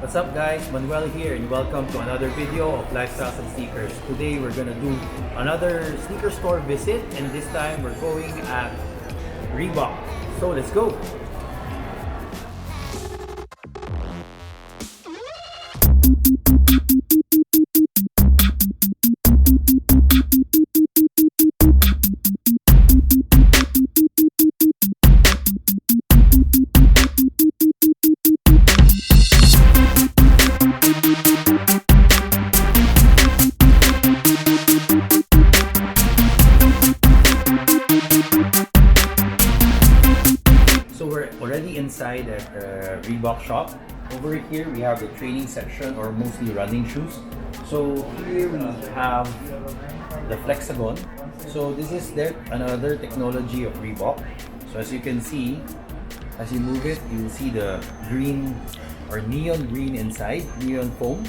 What's up guys, Manuel here and welcome to another video of Lifestyles and Sneakers. Today we're gonna do another sneaker store visit and this time we're going at Reebok. So let's go! So we're already inside at the Reebok shop. Over here we have the training section or mostly running shoes. So here we have the Flexagon. So this is another technology of Reebok. So as you can see, as you move it, you'll see the green or neon green inside, neon foam.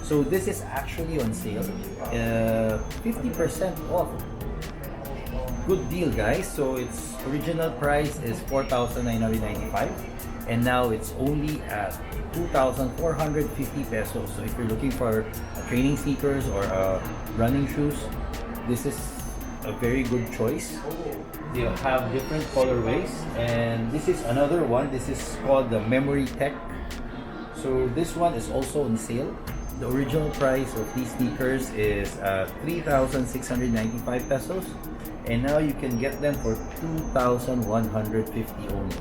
So this is actually on sale, 50% off. Good deal guys. So its original price is 4,995 and now it's only at 2,450 pesos. So if you're looking for training sneakers or running shoes, this is a very good choice. They have different colorways and this is another one. This is called the Memory Tech. So this one is also on sale. The original price of these sneakers is 3,695 pesos. And now you can get them for 2,150 only.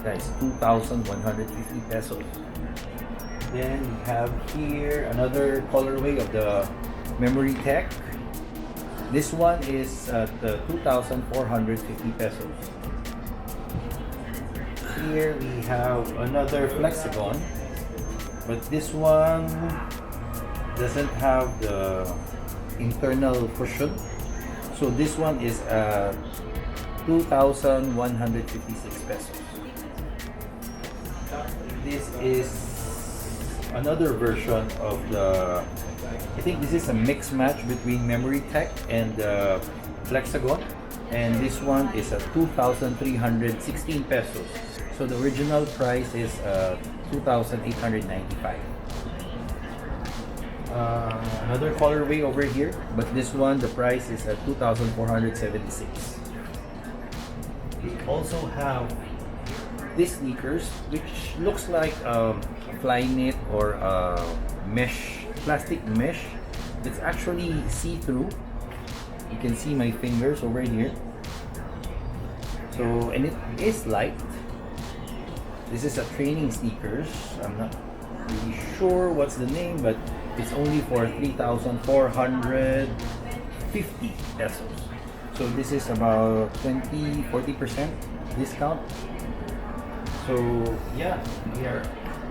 Guys, 2,150 pesos. Then we have here another colorway of the Memory Tech. This one is at 2,450 pesos. Here we have another Flexagon, but this one doesn't have the internal cushion. So this one is 2,156 pesos. This is another version of the, I think this is a mix match between Memory Tech and Flexagon. And this one is at 2,316 pesos. So the original price is 2,895. Another colorway over here, but this one the price is at 2,476. We also have these sneakers which looks like a fly knit or a mesh, plastic mesh. It's actually see-through. You can see my fingers over here. So, and it is light. This is a training sneakers. I'm not really sure what's the name, but it's only for 3,450 pesos. So this is about 20-40% discount. So yeah,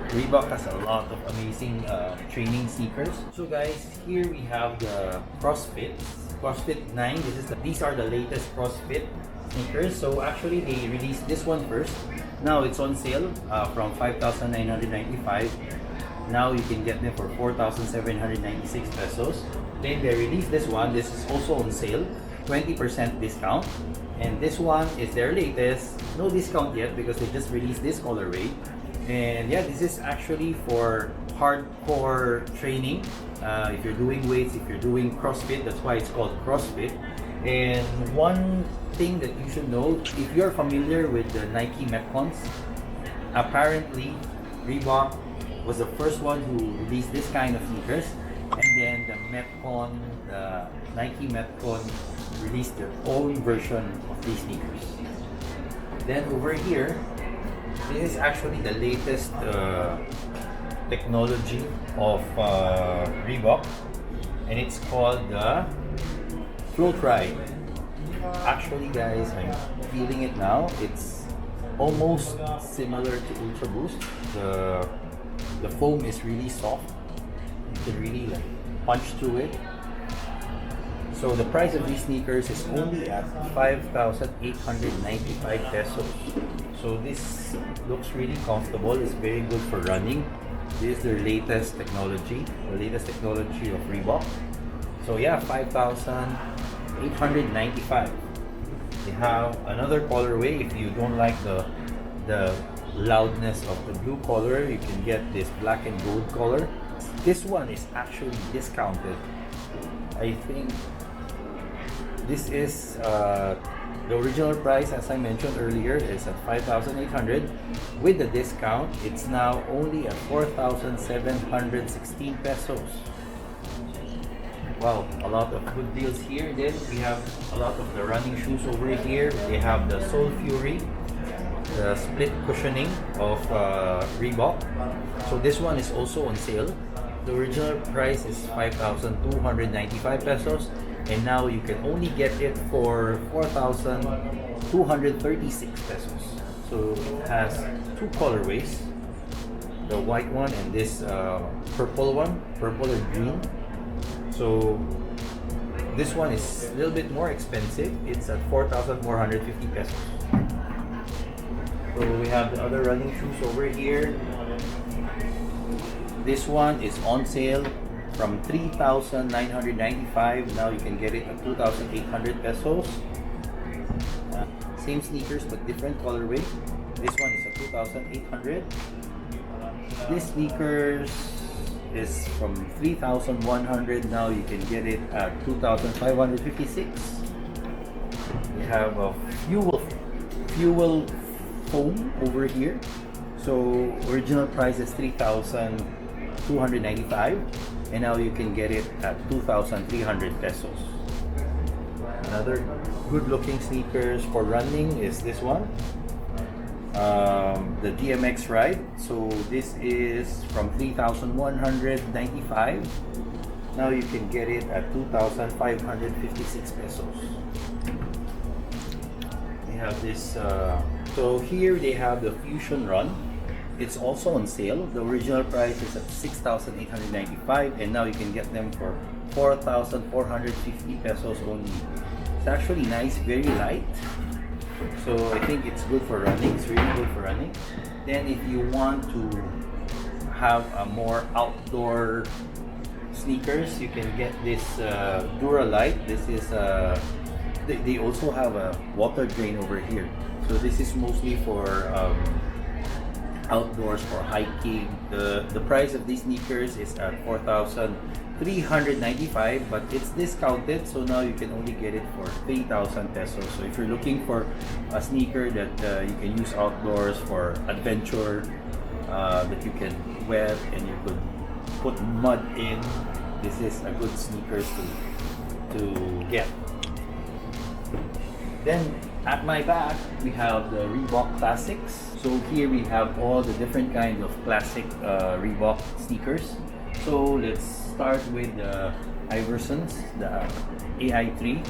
Reebok has a lot of amazing training sneakers. So guys, here we have the CrossFit 9. These are the latest CrossFit sneakers. So actually they released this one first. Now it's on sale from 5,995. Now you can get them for 4,796 pesos. Then they released this one. This is also on sale, 20% discount. And this one is their latest. No discount yet because they just released this colorway. And yeah, this is actually for hardcore training. If you're doing weights, if you're doing CrossFit, that's why it's called CrossFit. And one thing that you should know, if you're familiar with the Nike Metcons, apparently Reebok was the first one who released this kind of sneakers, and then the Nike Metcon released their own version of these sneakers. Then over here, this is actually the latest technology of Reebok, and it's called the Float Ride. Actually guys, I'm feeling it now. It's almost similar to Ultra Boost. The foam is really soft. You can really punch through it. So the price of these sneakers is only at 5,895 pesos. So this looks really comfortable. It's very good for running. This is their latest technology, the latest technology of Reebok. So yeah, 5,895. They have another colorway if you don't like the loudness of the blue color, you can get this black and gold color. This one is actually discounted. I think this is the original price, as I mentioned earlier, is at 5,800. With the discount, it's now only at 4,716 pesos. Wow, a lot of good deals here. Then we have a lot of the running shoes over here. They have the Soul Fury, the split cushioning of Reebok. So this one is also on sale. The original price is 5,295 pesos, and now you can only get it for 4,236 pesos. So it has two colorways, the white one and this purple one, purple and green. So this one is a little bit more expensive. It's at 4,450 pesos. So we have the other running shoes over here. This one is on sale from 3,995. Now you can get it at 2,800 pesos. Same sneakers but different colorway. This one is at 2,800. This sneakers is from 3,100. Now you can get it at 2,556. We have a fuel foam over here. So original price is 3,295, and now you can get it at 2,300 pesos. Another good looking sneakers for running is this one, the DMX Ride. So this is from 3,195. Now you can get it at 2,556 pesos. We have this so here they have the Fusion Run. It's also on sale. The original price is at 6,895, and now you can get them for 4,450 pesos only. It's actually nice, very light. So I think it's good for running. It's really good for running. Then if you want to have a more outdoor sneakers, you can get this Duralite. This is they also have a water drain over here. So this is mostly for outdoors, for hiking. The price of these sneakers is at 4,395, but it's discounted, so now you can only get it for 3,000 pesos. So if you're looking for a sneaker that you can use outdoors for adventure, that you can wear and you could put mud in, this is a good sneakers to get. Then at my back, we have the Reebok Classics. So here we have all the different kinds of classic Reebok sneakers. So let's start with the Iversons, the AI3.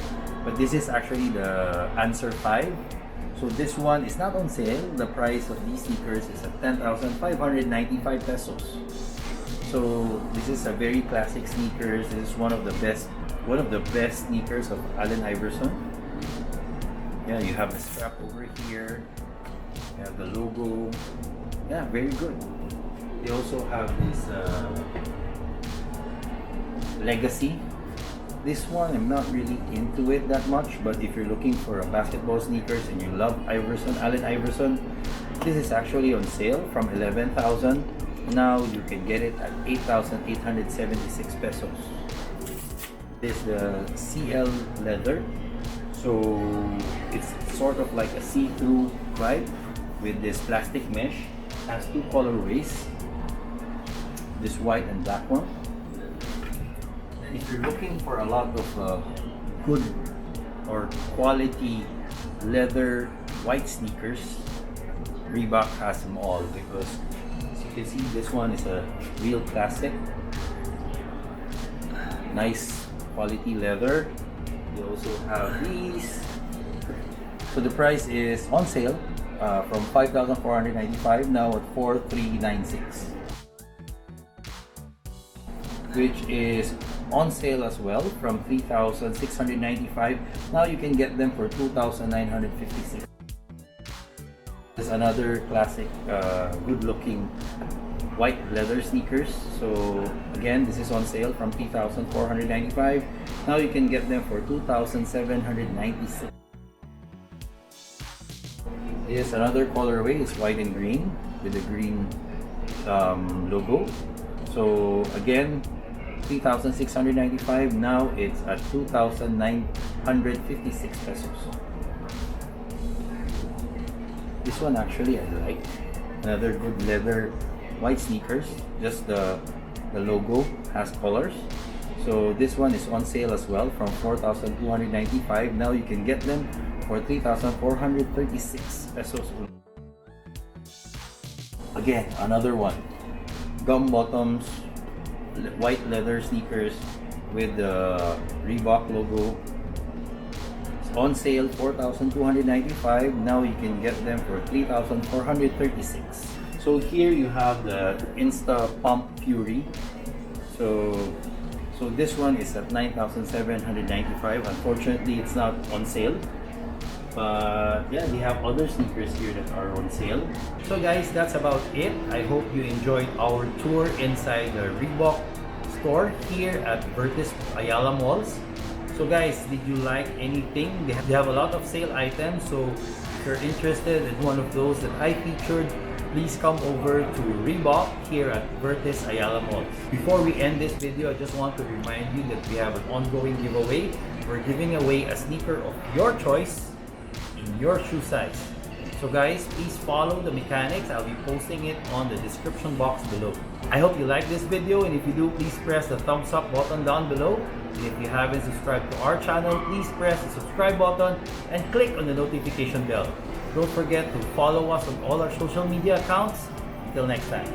But this is actually the Answer 5. So this one is not on sale. The price of these sneakers is at 10,595 pesos. So this is a very classic sneakers. This is one of the best sneakers of Allen Iverson. Yeah, you have the strap over here. You have the logo. Yeah, very good. They also have this Legacy. This one I'm not really into it that much, but if you're looking for a basketball sneakers and you love Allen Iverson, this is actually on sale from 11,000. Now you can get it at 8,876 pesos. This is the CL leather. So it's sort of like a see-through vibe with this plastic mesh. It has two colorways, this white and black one. And if you're looking for a lot of good or quality leather white sneakers, Reebok has them all, because as you can see, this one is a real classic. Nice quality leather. They also have these. So the price is on sale from 5,495, now at 4,396, which is on sale as well from 3,695. Now you can get them for 2,956. There's another classic, good-looking white leather sneakers. So again, this is on sale from 3,495. Now you can get them for 2,796. Here's another colorway, it's white and green. with the green logo. So again, 3,695. Now it's at 2,956 pesos. This one actually I like. Another good leather white sneakers. Just the logo has colors. So this one is on sale as well from 4,295. Now you can get them for 3,436 pesos. Again, another one. Gum bottoms, white leather sneakers with the Reebok logo. It's on sale 4,295. Now you can get them for 3,436. So here you have the Insta Pump Fury. So this one is at 9,795. Unfortunately, it's not on sale. But yeah, they have other sneakers here that are on sale. So guys, that's about it. I hope you enjoyed our tour inside the Reebok store here at Vertis Ayala Malls. So guys, did you like anything? They have a lot of sale items. So if you're interested in one of those that I featured, please come over to Reebok here at Vertis Ayala Malls. Before we end this video, I just want to remind you that we have an ongoing giveaway. We're giving away a sneaker of your choice in your shoe size. So guys, please follow the mechanics. I'll be posting it on the description box below. I hope you like this video, and if you do, please press the thumbs up button down below. And if you haven't subscribed to our channel, please press the subscribe button and click on the notification bell. Don't forget to follow us on all our social media accounts. Until next time.